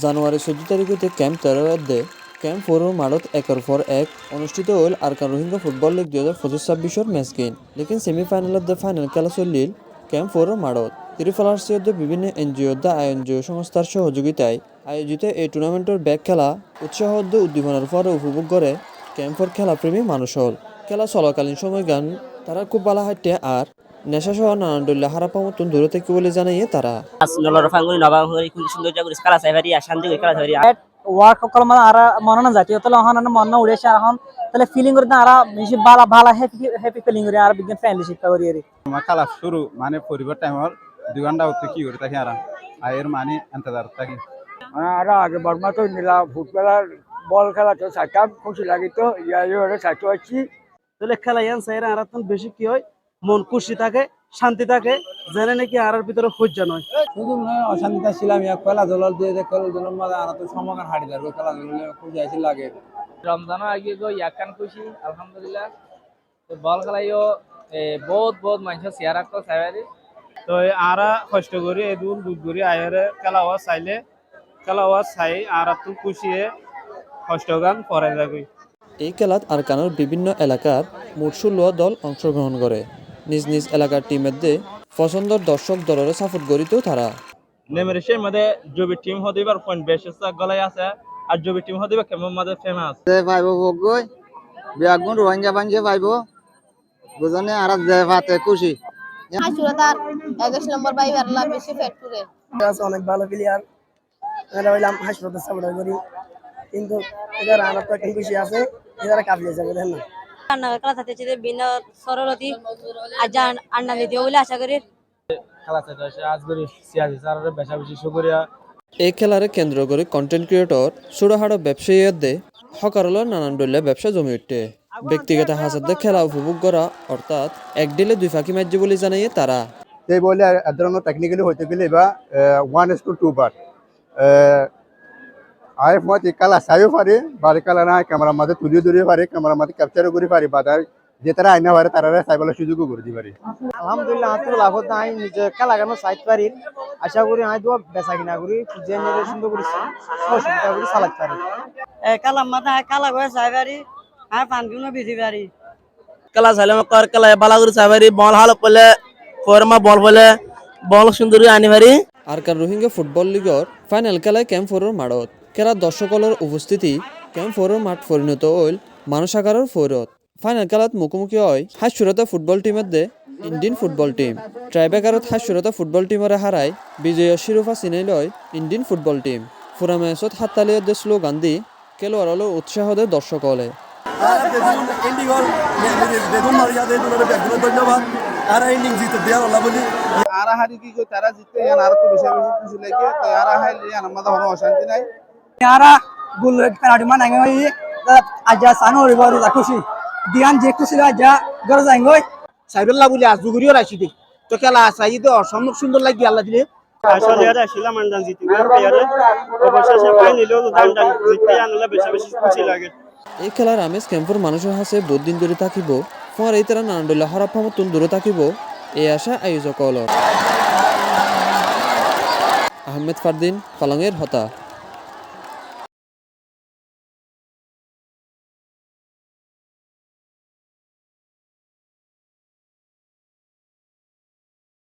জানুয়ারি 14 তারিখতে camp 13 camp 4 মাঠত একের পর এক অনুষ্ঠিত হল Arakan Rohingya football league 2025-26 match গেইন লেকিন সেমিফাইনালত ফাইনাল খেলা চলিল ক্যাম্প 4 মাঠত ত্রিফলার্সিয়ত বিভিন্ন এনজিও আইএনজিও সংস্থার সহযোগিতায় আয়োজিত এই টুর্নামেন্টের ব্যাগ খেলা উৎসাহ উদ্দীপনার পরে উপভোগ করে ক্যাম্পর খেলাপ্রেমী মানুষ হল খেলা চলাকালীন সময় গান তারা খুব ভালো হাঁটে আর নেশাসহ নানান দলীয় হারাপা মতন দূরে থেকে বলে জানাইয়ে তারা ওয়ার্ক সকল মানে আর মননা জাতীয় তলে হন মন উড়েছে এখন তাহলে ফিলিং করতে আর বেশি ভালো ভালো হ্যাপি ফিলিং করে আর বিজ্ঞান ফ্যামিলি শিক্ষা করি আর আমার খেলা শুরু মানে পরিবার টাইমর 2 ঘন্টা হতে কি করে থাকি আর আয়ের মানে ইন্তজার থাকি আর আগে বর্মা তো নিলা ফুটবলার বল খেলা তো সাইটা খুশি লাগি তো ইয়ারে সাইটো আছি তাহলে খেলা ইয়ান সাইরা আর বেশি কি হয় মন খুশি থাকে শান্তি থাকে জানে নাকি আর ভিতরে হজ্জা নয় শুধু অশান্তিটা ছিলাম খেলা দল দিয়ে খেলা দলের মাঝে আর তো সমাগান হাঁটি যাবে খেলা দলে খুশি আছি লাগে রমজানও আগে গো ইয়াকান খুশি আলহামদুলিল্লাহ তো বল খেলাইও বহুত বহুত মানুষ শেয়ার রাখতো সাইবারি তো আরা কষ্ট করি এদুল দুধ করি আয়েরে খেলা হওয়া চাইলে খেলা হওয়া চাই আর তো খুশি কষ্ট গান পরে যাবি এই খেলাত আরকানের বিভিন্ন এলাকার মোট 16 দল অংশগ্রহণ করে নিজ নিজ এলাকার টিমের পছন্দের দর্শক দলের সাপোর্ট করিতেও তারা নেমেরিশের মধ্যে জবি টিম হতে পার পয়েন্ট বেশি গলায় আছে আর জবি টিম হতে কেমন মধ্যে ফেমাস ভাইবো বগই বিয়াগুন রোহিঙ্গা বানছে ভাইবো বুঝনে আর দেভাতে খুশি হাসুরাতার 21 নম্বর ভাই আল্লাহ বেশি ফেট করে অনেক ভালো প্লেয়ার আমরা হইলাম হাসপাতাল সামনে করি কিন্তু এরা আর তো একটু খুশি আছে এরা কাবিলে যাবে দেন না আন্না খেলা থাকতে চাইতে বিনা সরলতি আজান আন্না দিতে বলে আশা করি খেলা চাইতে আজগরি সিয়াজি স্যারের বেশা বেশি শুকরিয়া এই খেলারে কেন্দ্র করে কন্টেন্ট ক্রিয়েটর ছোটখাটো ব্যবসায়ীদের হকারলের নানান দলীয় ব্যবসা জমি উঠে ব্যক্তিগত হাসাতে খেলা উপভোগ করা অর্থাৎ এক ডিলে 2 ফাঁকি ম্যাচ বলে জানাইয়ে তারা এই বলে এ ধরনের টেকনিক্যালি হইতে গেলে বা 1:2 বার আই মতে কালা সাইও পারে বারে কালা না ক্যামেরার মধ্যে তুলিয়ে ধরে পারে ক্যামেরার মধ্যে ক্যাপচারও করে পারে বা যে তারা আইনা পারে তারা সাইবালের সুযোগও করে দিতে পারে আলহামদুলিল্লাহ আতো লাভত নাই নিজে খেলা গানো সাইড পারি আশা করি আই তো বেচা কিনা করি জেনারেশন তো করি সুবিধা করি চালাতে পারি কালা মাথা কালা করে চাইবারি আর পানগুলো বেশি পারি খেলা চাইলে কর খেলা বালা করে চাইবারি বল হাল করলে ফরমা বল বলে বল সুন্দর আনি পারি আরকান রোহিঙ্গা ফুটবল লিগর ফাইনাল খেলায় ক্যাম্প 4 মাঠত খেলার দর্শকদের উপস্থিতি ক্যাম্প 4 মাঠ পরিণত হইল মানুষ আকারের ফৈরত ফাইনাল খেলাত মুখোমুখি হয় হাসুরতা ফুটবল টিমের ইন্ডিয়ান ফুটবল টিম ট্রাইবেকারত হাসুরতা ফুটবল টিমরে হারায় বিজয় শিরোপা চিনাই লয় ইন্ডিয়ান ফুটবল টিম পুরা ম্যাচত হাততালিয়ে স্লোগান দি খেলোয়াড় উৎসাহ দেয় দর্শক হলে ধন্যবাদ আর ইনিং জিতে দেওয়ার আল্লাহ বলি আরা হারি কি তারা জিততে আর তো বেশি বেশি খুশি লাগে তো আরা হাইলে আমাদের কোনো অশান্তি নাই यारा गुल पेनाल्टी मान आएंगे भाई आजा सानो रिवर खुशी दियान जे खुशी आजा घर जाएंगे সাইবেল্লা বলে আজগুরিও রাখি দে তো খেলা আসাই তো অসম্ভব সুন্দর লাগি আল্লাহ দিলে আসলে এরা ছিলাম আন্দান জিতি পেয়ারে অবশেষে ফাইনালেও দান্ডা জিতে আনলে বেশি বেশি খুশি লাগে এই খেলার আমেজ ক্যাম্পর মানুষের হাসে বহুত দিন ধরে থাকিব পর এই তারা নানান দলীয় হারাপা মতন দূরে থাকিব এই আশা আয়োজক আহমেদ ফারদিন পালংয়ের হতা।